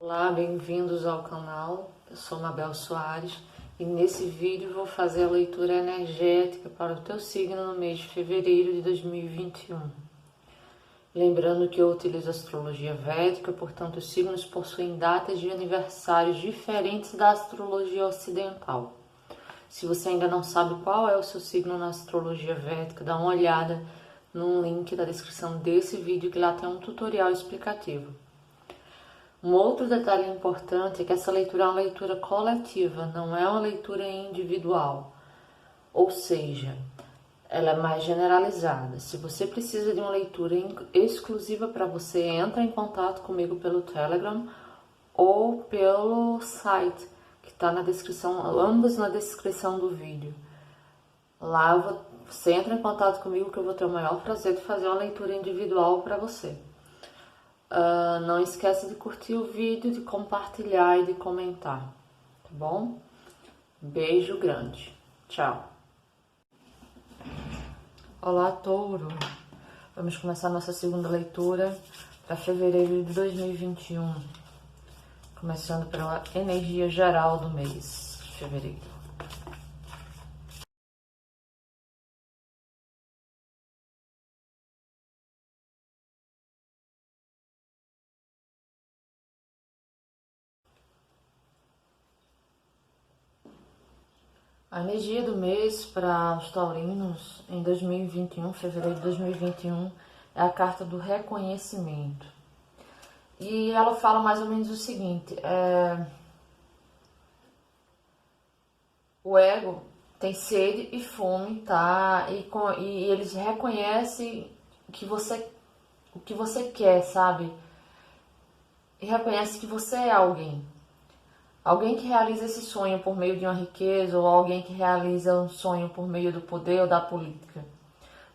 Olá, bem-vindos ao canal. Eu sou Mabel Soares e nesse vídeo vou fazer a leitura energética para o teu signo no mês de fevereiro de 2021. Lembrando que eu utilizo astrologia védica, portanto os signos possuem datas de aniversários diferentes da astrologia ocidental. Se você ainda não sabe qual é o seu signo na astrologia védica, dá uma olhada no link da descrição desse vídeo que lá tem um tutorial explicativo. Um outro detalhe importante é que essa leitura é uma leitura coletiva, não é uma leitura individual. Ou seja, ela é mais generalizada. Se você precisa de uma leitura exclusiva para você, entra em contato comigo pelo Telegram ou pelo site, que está na descrição, ambos na descrição do vídeo. Lá você entra em contato comigo que eu vou ter o maior prazer de fazer uma leitura individual para você. Não esquece de curtir o vídeo, de compartilhar e de comentar, tá bom? Beijo grande. Tchau. Olá, Touro. Vamos começar nossa segunda leitura para fevereiro de 2021. Começando pela energia geral do mês de fevereiro. A energia do mês para os taurinos em 2021, fevereiro de 2021, é a carta do reconhecimento. E ela fala mais ou menos o seguinte, o ego tem sede e fome, tá? E eles reconhecem o que você quer, sabe? E reconhece que você é alguém. Alguém que realiza esse sonho por meio de uma riqueza ou alguém que realiza um sonho por meio do poder ou da política.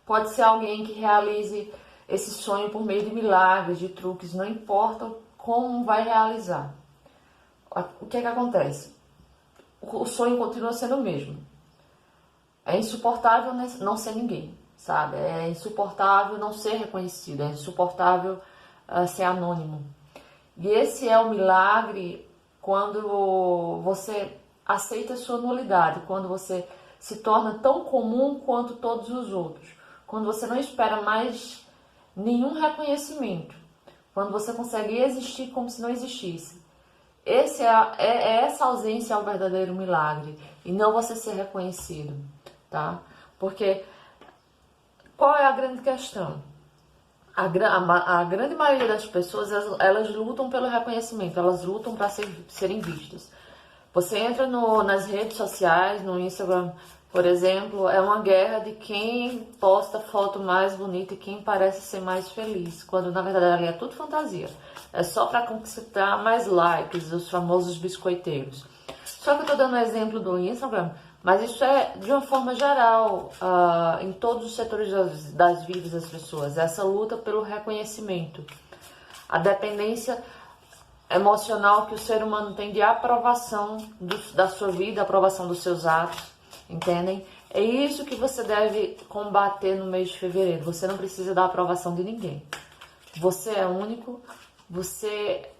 Pode ser alguém que realize esse sonho por meio de milagres, de truques, não importa como vai realizar. O que é que acontece? O sonho continua sendo o mesmo. É insuportável não ser ninguém, sabe? É insuportável não ser reconhecido, é insuportável ser anônimo. E esse é o milagre quando você aceita a sua nulidade, quando você se torna tão comum quanto todos os outros, quando você não espera mais nenhum reconhecimento, quando você consegue existir como se não existisse. Essa ausência é o verdadeiro milagre, e não você ser reconhecido, tá? Porque qual é a grande questão? A grande maioria das pessoas, elas lutam pelo reconhecimento, elas lutam para serem vistas. Você entra nas redes sociais, no Instagram, por exemplo, é uma guerra de quem posta foto mais bonita e quem parece ser mais feliz, quando na verdade ali é tudo fantasia. É só para conquistar mais likes, os famosos biscoiteiros. Só que eu tô dando um exemplo do Instagram, mas isso é de uma forma geral, em todos os setores das vidas das pessoas, essa luta pelo reconhecimento, a dependência emocional que o ser humano tem de aprovação da sua vida, aprovação dos seus atos, entendem? É isso que você deve combater no mês de fevereiro. Você não precisa da aprovação de ninguém. Você é único, você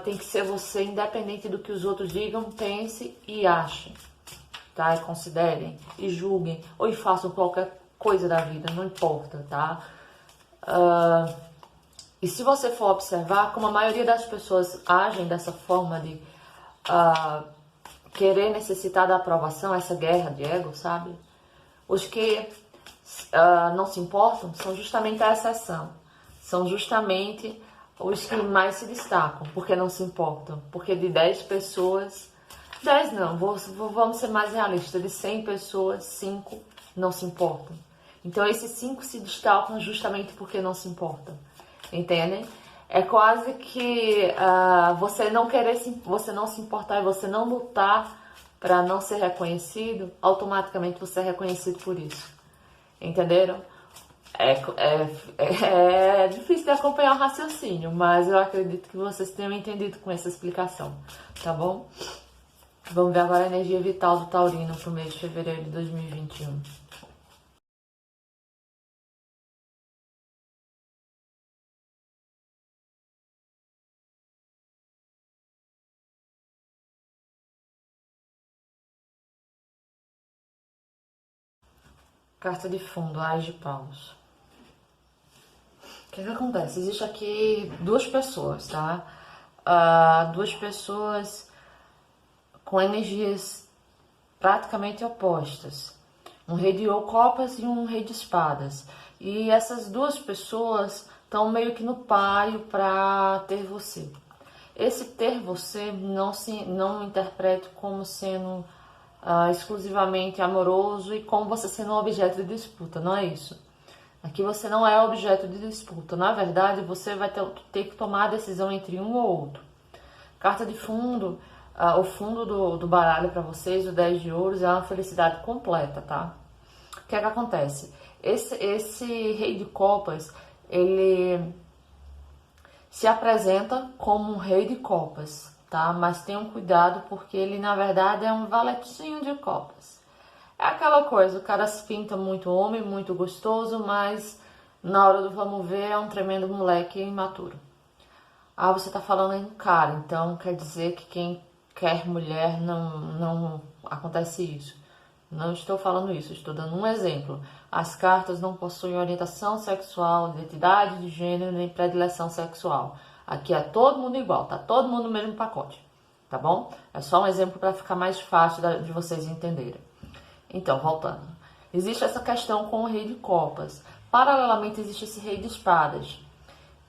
tem que ser você, independente do que os outros digam, pensem e achem, tá? E considerem, e julguem, ou e façam qualquer coisa da vida, não importa, tá? E se você for observar, como a maioria das pessoas agem dessa forma de querer necessitar da aprovação, essa guerra de ego, sabe? Os que não se importam são justamente a exceção. São justamente os que mais se destacam, porque não se importam. Porque de 10 pessoas, 10 não, vamos ser mais realistas, de 100 pessoas, 5 não se importam. Então esses 5 se destacam justamente porque não se importam, entendem? É quase que você não querer, você não se importar e você não lutar para não ser reconhecido, automaticamente você é reconhecido por isso, entenderam? É difícil de acompanhar o raciocínio, mas eu acredito que vocês tenham entendido com essa explicação, tá bom? Vamos ver agora a energia vital do taurino pro mês de fevereiro de 2021. Carta de fundo, Ás de Paus. O que acontece? Existe aqui duas pessoas, tá? Duas pessoas com energias praticamente opostas. Um rei de copas e um rei de espadas. E essas duas pessoas estão meio que no páreo para ter você. Esse ter você não interprete como sendo exclusivamente amoroso e como você sendo um objeto de disputa, não é isso. Aqui você não é objeto de disputa, na verdade você vai ter que tomar a decisão entre um ou outro. Carta de fundo, o fundo do baralho para vocês, o 10 de ouros, é uma felicidade completa, tá? O que é que acontece? Esse rei de copas, ele se apresenta como um rei de copas, tá? Mas tenham cuidado porque ele, na verdade, é um valetinho de copas. É aquela coisa, o cara se pinta muito homem, muito gostoso, mas na hora do vamos ver é um tremendo moleque imaturo. Você tá falando em cara, então quer dizer que quem quer mulher não acontece isso. Não estou falando isso, estou dando um exemplo. As cartas não possuem orientação sexual, identidade de gênero, nem predileção sexual. Aqui é todo mundo igual, tá todo mundo no mesmo pacote, tá bom? É só um exemplo para ficar mais fácil de vocês entenderem. Então, voltando. Existe essa questão com o rei de copas. Paralelamente existe esse rei de espadas,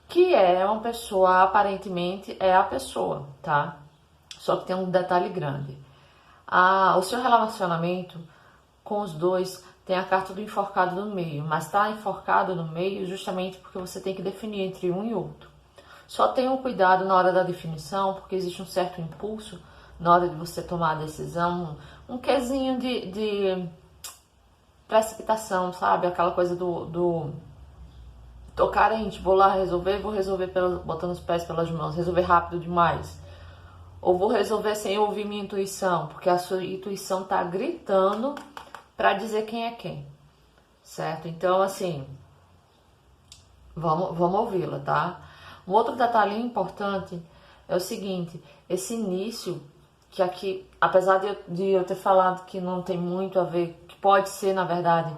que é uma pessoa, aparentemente é a pessoa, tá? Só que tem um detalhe grande. O seu relacionamento com os dois tem a carta do enforcado no meio, mas está enforcado no meio justamente porque você tem que definir entre um e outro. Só tenham cuidado na hora da definição, porque existe um certo impulso na hora de você tomar a decisão, um quezinho de precipitação, sabe? Aquela coisa do tô carente, vou lá resolver, botando os pés pelas mãos, resolver rápido demais. Ou vou resolver sem ouvir minha intuição, porque a sua intuição tá gritando para dizer quem é quem, certo? Então, assim, vamos ouvi-la, tá? Um outro detalhe importante é o seguinte, esse início, que aqui, apesar de eu ter falado que não tem muito a ver, que pode ser, na verdade,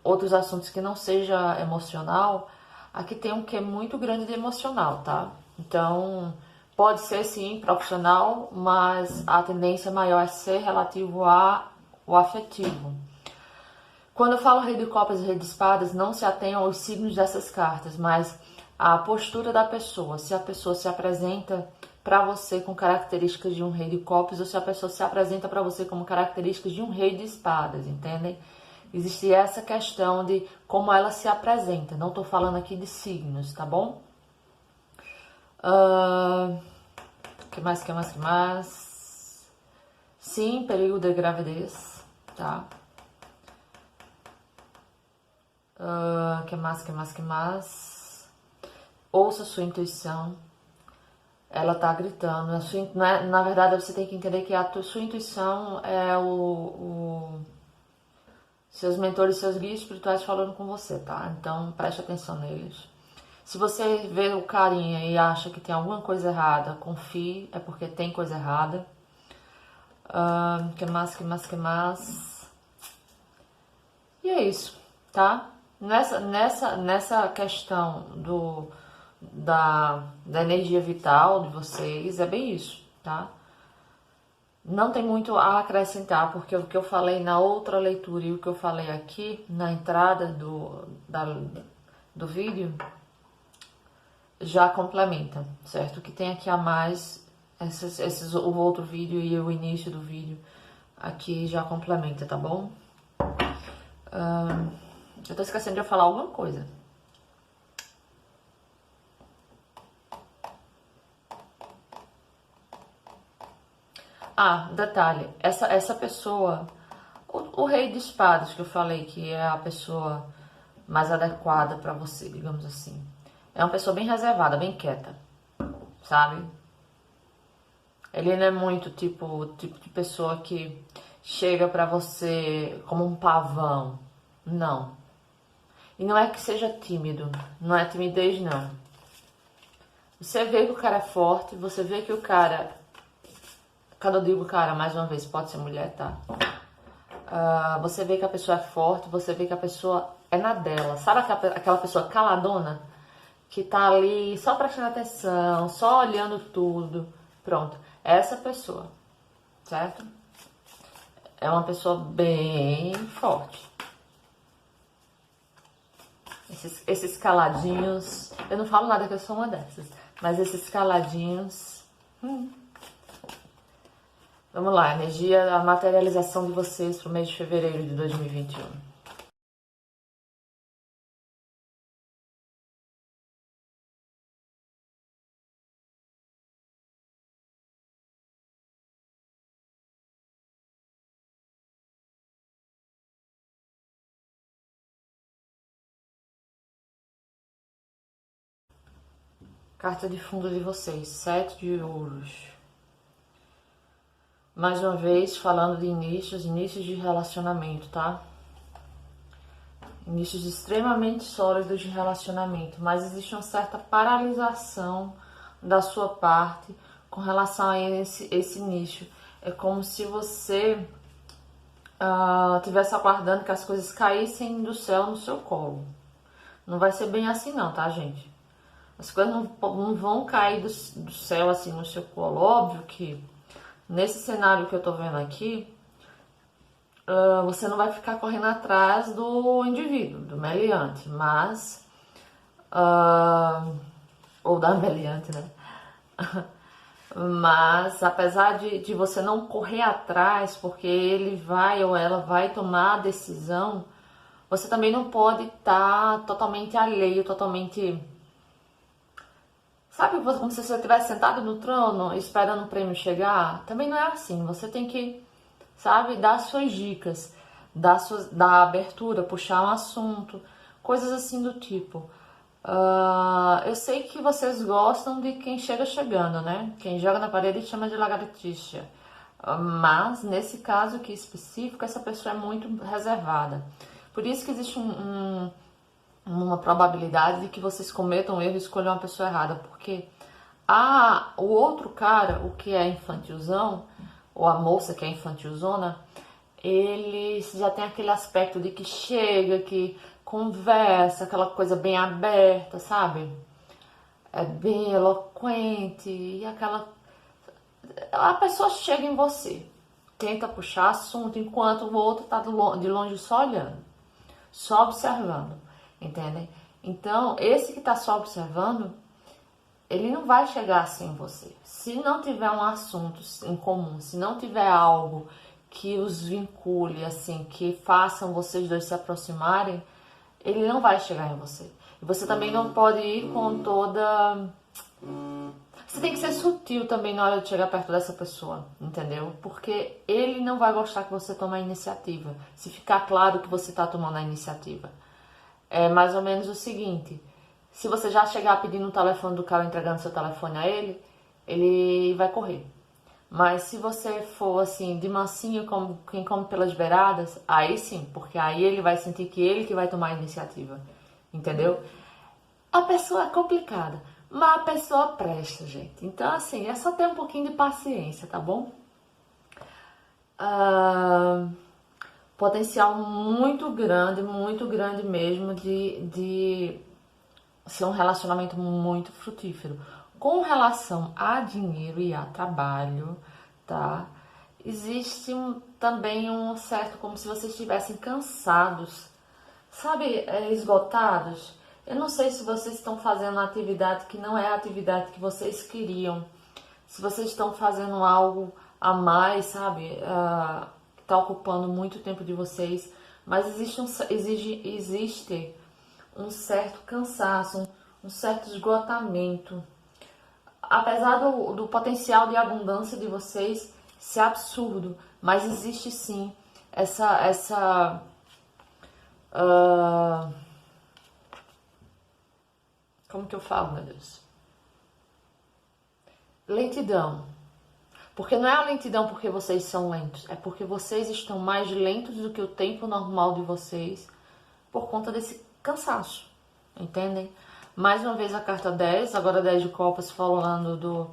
outros assuntos que não seja emocional, aqui tem um quê muito grande de emocional, tá? Então, pode ser sim profissional, mas a tendência maior é ser relativo ao afetivo. Quando eu falo rei de copas e rei de espadas, não se atenham aos signos dessas cartas, mas a postura da pessoa. Se a pessoa se apresenta para você com características de um rei de copas ou se a pessoa se apresenta para você como características de um rei de espadas, entendem? Existe essa questão de como ela se apresenta. Não estou falando aqui de signos, tá bom? Que mais? Sim, perigo de gravidez, tá? Que mais? Ouça sua intuição. Ela tá gritando. Na verdade, você tem que entender que a sua intuição é seus mentores, seus guias espirituais falando com você, tá? Então, preste atenção neles. Se você vê o carinha e acha que tem alguma coisa errada, confie, é porque tem coisa errada. Que mais? E é isso, tá? Nessa questão da energia vital de vocês, é bem isso, tá? Não tem muito a acrescentar, porque o que eu falei na outra leitura e o que eu falei aqui na entrada do vídeo já complementa, certo? O que tem aqui a mais, o outro vídeo e o início do vídeo aqui já complementa, tá bom? Eu tô esquecendo de eu falar alguma coisa. Detalhe, essa pessoa, o rei de espadas que eu falei que é a pessoa mais adequada pra você, digamos assim. É uma pessoa bem reservada, bem quieta, sabe? Ele não é muito tipo de pessoa que chega pra você como um pavão, não. E não é que seja tímido, não é timidez não. Você vê que o cara é forte, você vê que o cara... Quando eu digo cara, mais uma vez, pode ser mulher, tá? Você vê que a pessoa é forte, você vê que a pessoa é na dela. Sabe aquela pessoa caladona? Que tá ali só prestando atenção, só olhando tudo. Pronto, é essa pessoa, certo? É uma pessoa bem forte. Esses caladinhos, eu não falo nada que eu sou uma dessas, mas esses caladinhos. Vamos lá, energia, a materialização de vocês pro mês de fevereiro de 2021. Carta de fundo de vocês, 7 de ouros. Mais uma vez, falando de inícios de relacionamento, tá? Inícios extremamente sólidos de relacionamento, mas existe uma certa paralisação da sua parte com relação a esse início. É como se você estivesse aguardando que as coisas caíssem do céu no seu colo. Não vai ser bem assim não, tá, gente? As coisas não vão cair do céu assim no seu colo. Óbvio que nesse cenário que eu tô vendo aqui, você não vai ficar correndo atrás do indivíduo, do meliante, mas... ou da meliante, né? Mas apesar de você não correr atrás, porque ele vai ou ela vai tomar a decisão, você também não pode estar totalmente alheio, totalmente... Sabe como se você estivesse sentado no trono esperando o prêmio chegar? Também não é assim. Você tem que, sabe, dar suas dicas, dar abertura, puxar um assunto, coisas assim do tipo. Eu sei que vocês gostam de quem chega chegando, né? Quem joga na parede chama de lagartixa. Mas, nesse caso aqui específico, essa pessoa é muito reservada. Por isso que existe uma probabilidade de que vocês cometam erro e escolham uma pessoa errada, porque o outro cara, o que é infantilzão, ou a moça que é infantilzona, ele já tem aquele aspecto de que chega, que conversa, aquela coisa bem aberta, sabe? É bem eloquente, e a pessoa chega em você, tenta puxar assunto, enquanto o outro tá de longe só olhando, só observando. Entendem? Então, esse que está só observando, ele não vai chegar assim em você. Se não tiver um assunto em comum, se não tiver algo que os vincule, assim, que façam vocês dois se aproximarem, ele não vai chegar em você. E você também não pode ir com toda... Você tem que ser sutil também na hora de chegar perto dessa pessoa, entendeu? Porque ele não vai gostar que você tome a iniciativa. Se ficar claro que você está tomando a iniciativa. É mais ou menos o seguinte: se você já chegar pedindo o telefone do cara, entregando seu telefone a ele, ele vai correr. Mas se você for assim, de mansinho, como quem come pelas beiradas, aí sim, porque aí ele vai sentir que ele que vai tomar a iniciativa. Entendeu? A pessoa é complicada, mas a pessoa presta, gente. Então, assim, é só ter um pouquinho de paciência, tá bom? Potencial muito grande mesmo de ser um relacionamento muito frutífero. Com relação a dinheiro e a trabalho, tá? Existe também um certo, como se vocês estivessem cansados, sabe, esgotados. Eu não sei se vocês estão fazendo uma atividade que não é a atividade que vocês queriam, se vocês estão fazendo algo a mais, sabe, que está ocupando muito tempo de vocês, mas existe um certo cansaço, um certo esgotamento. Apesar do potencial de abundância de vocês ser absurdo, mas existe sim essa como que eu falo, meu Deus? Lentidão. Porque não é a lentidão porque vocês são lentos, é porque vocês estão mais lentos do que o tempo normal de vocês por conta desse cansaço, entendem? Mais uma vez a carta 10, agora 10 de copas falando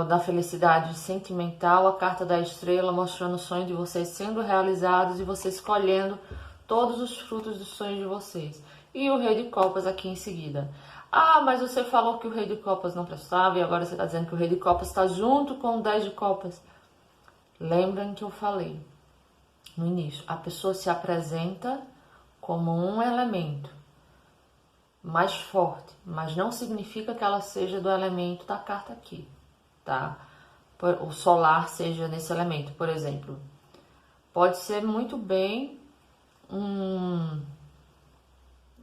da felicidade sentimental, a carta da estrela mostrando o sonho de vocês sendo realizados e vocês colhendo todos os frutos dos sonhos de vocês. E o rei de copas aqui em seguida. Ah, mas você falou que o rei de copas não prestava e agora você está dizendo que o rei de copas está junto com o 10 de copas. Lembrem que eu falei no início, a pessoa se apresenta como um elemento mais forte, mas não significa que ela seja do elemento da carta aqui, tá? O solar seja nesse elemento, por exemplo. Pode ser muito bem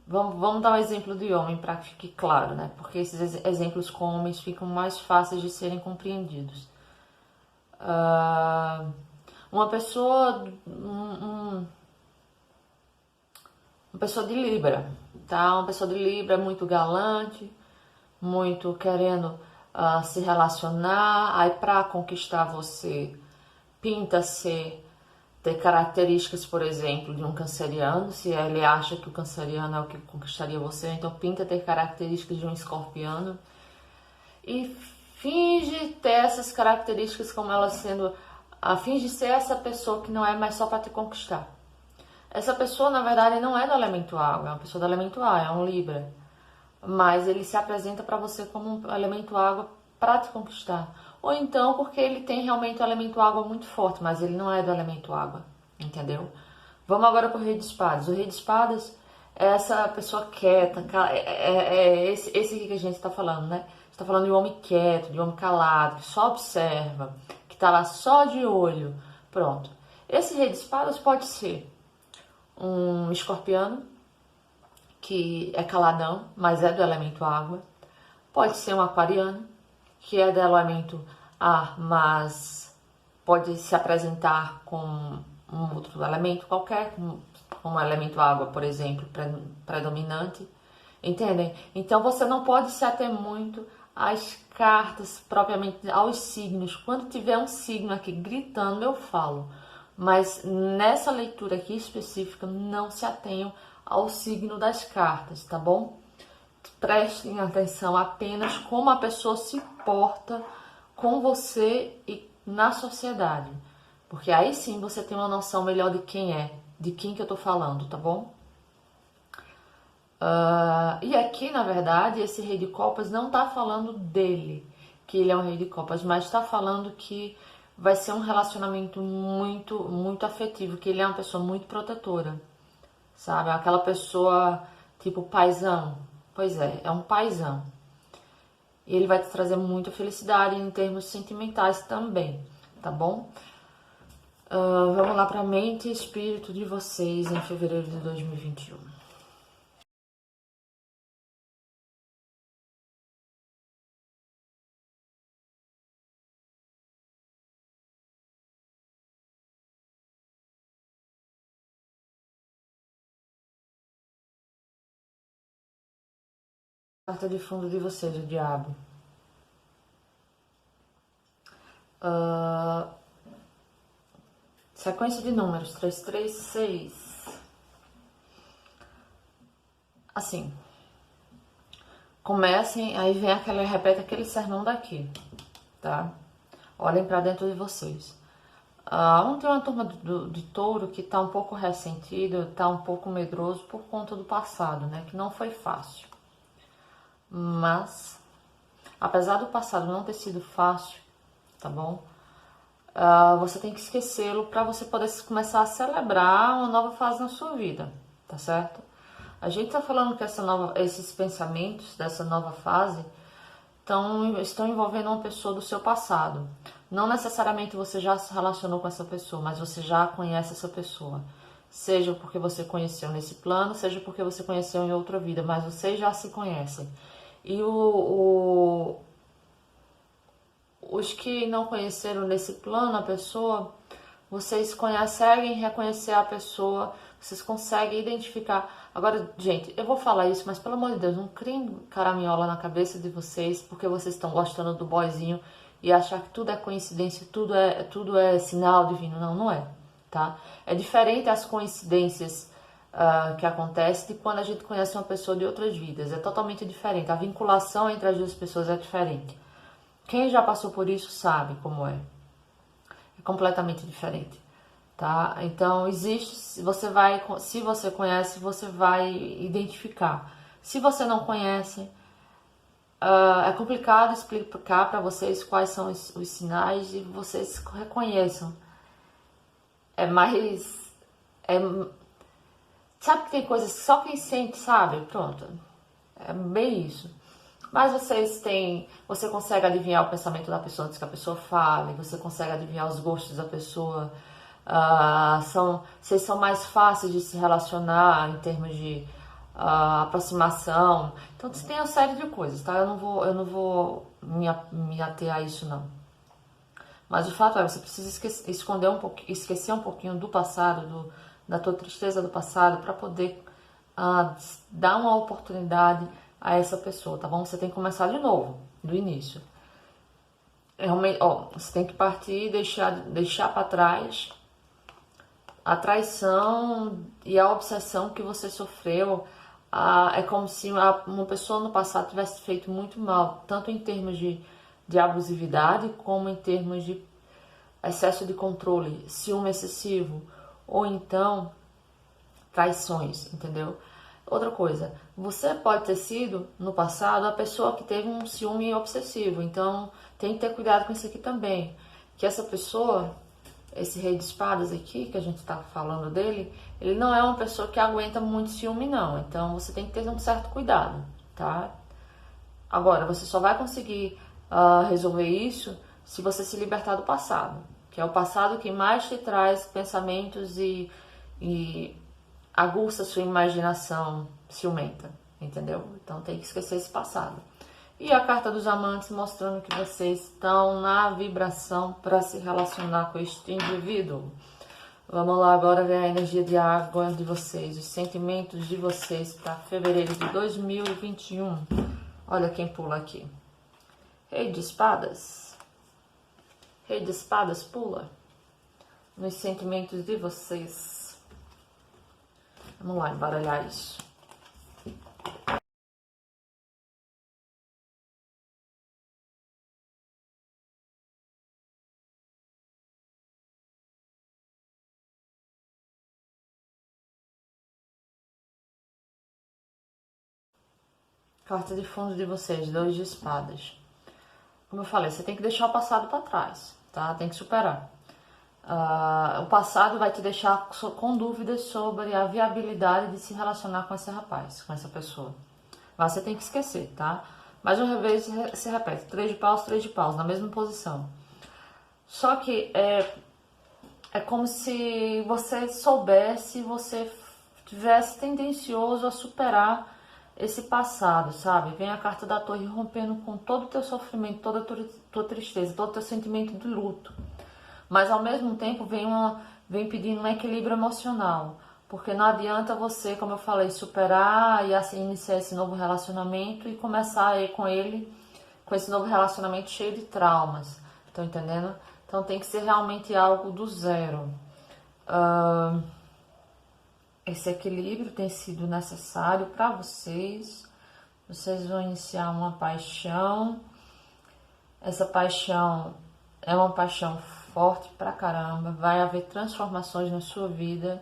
Vamos dar um exemplo de homem para que fique claro, né? Porque esses exemplos com homens ficam mais fáceis de serem compreendidos. Uma pessoa uma pessoa de Libra, tá? Uma pessoa de Libra muito galante, muito querendo se relacionar, aí para conquistar você, pinta-se ter características, por exemplo, de um canceriano, se ele acha que o canceriano é o que conquistaria você, então pinta ter características de um escorpiano e finge ter essas características como elas sendo, finge ser essa pessoa que não é mais só para te conquistar. Essa pessoa, na verdade, não é do elemento água, é uma pessoa do elemento ar, é um Libra. Mas ele se apresenta para você como um elemento água para te conquistar. Ou então porque ele tem realmente o elemento água muito forte, mas ele não é do elemento água, entendeu? Vamos agora para o rei de espadas. O rei de espadas é essa pessoa quieta, esse aqui que a gente está falando, né? Está falando de um homem quieto, de um homem calado, que só observa, que está lá só de olho. Pronto. Esse rei de espadas pode ser um escorpiano, que é caladão, mas é do elemento água. Pode ser um aquariano, que é do elemento ar, mas pode se apresentar com um outro elemento qualquer, como um elemento água, por exemplo, predominante. Entendem? Então você não pode se ater muito às cartas, propriamente aos signos. Quando tiver um signo aqui gritando, eu falo. Mas nessa leitura aqui específica, não se atenham ao signo das cartas, tá bom? Prestem atenção apenas como a pessoa se porta com você e na sociedade. Porque aí sim você tem uma noção melhor de quem é, de quem que eu tô falando, tá bom? E aqui, na verdade, esse rei de copas não tá falando dele, que ele é um rei de copas, mas tá falando que vai ser um relacionamento muito, muito afetivo, que ele é uma pessoa muito protetora, sabe? Aquela pessoa tipo paizão. Pois é um paizão. E ele vai te trazer muita felicidade em termos sentimentais também, tá bom? Vamos lá para a mente e espírito de vocês em fevereiro de 2021. Carta de fundo de vocês, o diabo. Sequência de números, 336. Assim, comecem, aí vem repete aquele sermão daqui, tá? Olhem pra dentro de vocês. Ontem uma turma de touro que tá um pouco ressentido, tá um pouco medroso por conta do passado, né? Que não foi fácil. Mas, apesar do passado não ter sido fácil, tá bom? Você tem que esquecê-lo para você poder começar a celebrar uma nova fase na sua vida, tá certo? A gente tá falando que esses pensamentos dessa nova fase estão envolvendo uma pessoa do seu passado. Não necessariamente você já se relacionou com essa pessoa, mas você já conhece essa pessoa. Seja porque você conheceu nesse plano, seja porque você conheceu em outra vida, mas vocês já se conhecem. E os que não conheceram nesse plano a pessoa, vocês conseguem reconhecer a pessoa, vocês conseguem identificar. Agora, gente, eu vou falar isso, mas pelo amor de Deus, não criem caraminhola na cabeça de vocês, porque vocês estão gostando do boyzinho e achar que tudo é coincidência, tudo é sinal divino. Não, não é, tá? É diferente as coincidências que acontecem de quando a gente conhece uma pessoa de outras vidas. É totalmente diferente. A vinculação entre as duas pessoas é diferente. Quem já passou por isso sabe como é. É completamente diferente, tá? Então existe, se você conhece, você vai identificar. Se você não conhece, é complicado explicar para vocês quais são os sinais e vocês reconheçam. É mais, é, sabe que tem coisas que só quem sente sabe? Pronto, é bem isso. Mas você consegue adivinhar o pensamento da pessoa antes que a pessoa fale, você consegue adivinhar os gostos da pessoa, vocês são mais fáceis de se relacionar em termos de aproximação. Então tem uma série de coisas, tá? Eu não vou me ater a isso não. Mas o fato é, você precisa esquecer um pouquinho do passado, da tua tristeza do passado, para poder dar uma oportunidade a essa pessoa, tá bom? Você tem que começar de novo, do início. Realmente, você tem que partir e deixar para trás a traição e a obsessão que você sofreu. É como se uma pessoa no passado tivesse feito muito mal, tanto em termos de abusividade, como em termos de excesso de controle, ciúme excessivo, ou então traições, entendeu? Outra coisa, você pode ter sido, no passado, a pessoa que teve um ciúme obsessivo, então tem que ter cuidado com isso aqui também. Que essa pessoa, esse rei de espadas aqui, que a gente tá falando dele, ele não é uma pessoa que aguenta muito ciúme, não. Então você tem que ter um certo cuidado, tá? Agora, você só vai conseguir resolver isso se você se libertar do passado, que é o passado que mais te traz pensamentos e aguça sua imaginação ciumenta, entendeu? Então tem que esquecer esse passado. E a carta dos amantes mostrando que vocês estão na vibração para se relacionar com este indivíduo. Vamos lá agora ver a energia de água de vocês, os sentimentos de vocês para fevereiro de 2021. Olha quem pula aqui. Rei de espadas. Rei de espadas pula nos sentimentos de vocês. Vamos lá embaralhar isso. Carta de fundo de vocês, 2 de espadas. Como eu falei, você tem que deixar o passado para trás, tá? Tem que superar. O passado vai te deixar com dúvidas sobre a viabilidade de se relacionar com esse rapaz, com essa pessoa. Mas você tem que esquecer, tá? Mais uma vez se repete, 3 de paus, na mesma posição. Só que é como se você soubesse, você tivesse tendencioso a superar esse passado, sabe? Vem a carta da torre rompendo com todo o teu sofrimento, toda a tua tristeza, todo o teu sentimento de luto. Mas ao mesmo tempo vem pedindo um equilíbrio emocional. Porque não adianta você, como eu falei, superar e assim iniciar esse novo relacionamento e começar aí com esse novo relacionamento cheio de traumas. Estão entendendo? Então tem que ser realmente algo do zero. Esse equilíbrio tem sido necessário para vocês. Vocês vão iniciar uma paixão. Essa paixão é uma paixão forte pra caramba. Vai haver transformações na sua vida.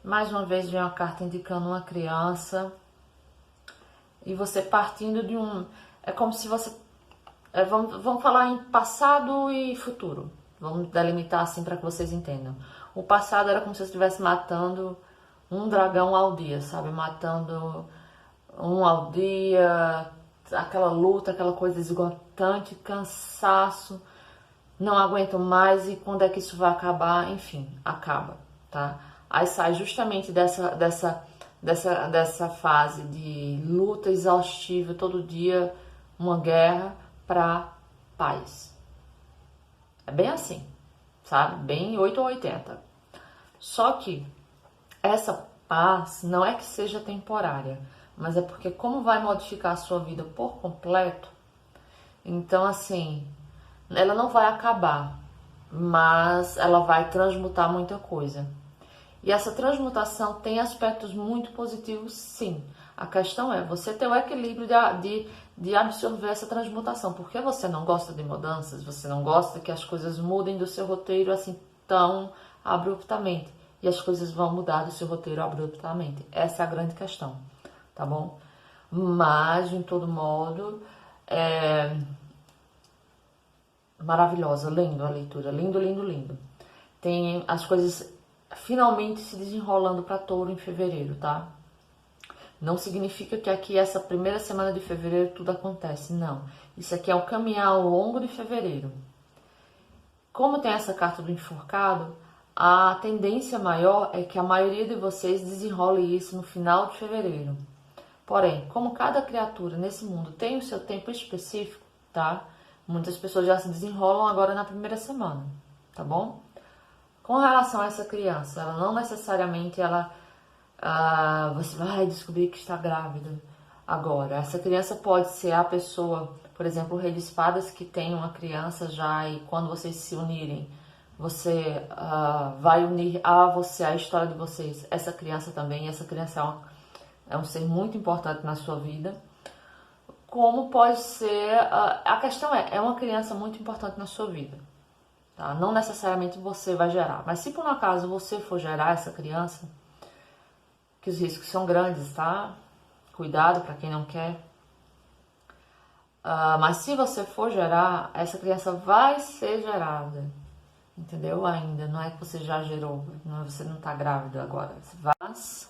Mais uma vez vem uma carta indicando uma criança. E você partindo de um... É como se você... vamos falar em passado e futuro. Vamos delimitar assim para que vocês entendam. O passado era como se você estivesse matando um dragão ao dia, sabe? Matando um ao dia, aquela luta, aquela coisa esgotante, cansaço, não aguento mais e quando é que isso vai acabar? Enfim, acaba, tá? Aí sai justamente dessa fase de luta exaustiva, todo dia uma guerra, pra paz. É bem assim, sabe? Bem 8 ou 80. Só que essa paz não é que seja temporária, mas é porque como vai modificar a sua vida por completo, então assim, ela não vai acabar, mas ela vai transmutar muita coisa. E essa transmutação tem aspectos muito positivos, sim. A questão é você ter o equilíbrio de absorver essa transmutação. Porque você não gosta de mudanças, você não gosta que as coisas mudem do seu roteiro assim tão abruptamente. E as coisas vão mudar do seu roteiro abruptamente. Essa é a grande questão, tá bom? Mas, de todo modo, é maravilhosa, lindo a leitura, lindo, lindo, lindo. Tem as coisas finalmente se desenrolando para Touro em fevereiro, tá? Não significa que aqui essa primeira semana de fevereiro tudo acontece, não. Isso aqui é um caminhar ao longo de fevereiro. Como tem essa carta do enforcado, a tendência maior é que a maioria de vocês desenrole isso no final de fevereiro. Porém, como cada criatura nesse mundo tem o seu tempo específico, tá? Muitas pessoas já se desenrolam agora na primeira semana, tá bom? Com relação a essa criança, ela não necessariamente você vai descobrir que está grávida agora. Essa criança pode ser a pessoa, por exemplo, o Rei de Espadas, que tem uma criança já e quando vocês se unirem, você vai unir a você, a história de vocês, essa criança também. Essa criança é um ser muito importante na sua vida. Como pode ser, a questão é uma criança muito importante na sua vida. Tá? Não necessariamente você vai gerar, mas se por um acaso você for gerar essa criança, que os riscos são grandes, tá? Cuidado para quem não quer. Mas se você for gerar, essa criança vai ser gerada, entendeu? Ainda, não é que você já gerou, você não tá grávida agora. Mas,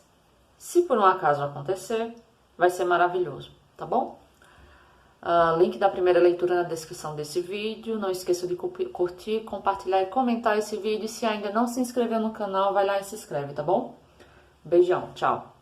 se por um acaso acontecer, vai ser maravilhoso, tá bom? Link da primeira leitura na descrição desse vídeo. Não esqueça de curtir, compartilhar e comentar esse vídeo. Se ainda não se inscreveu no canal, vai lá e se inscreve, tá bom? Beijão, tchau!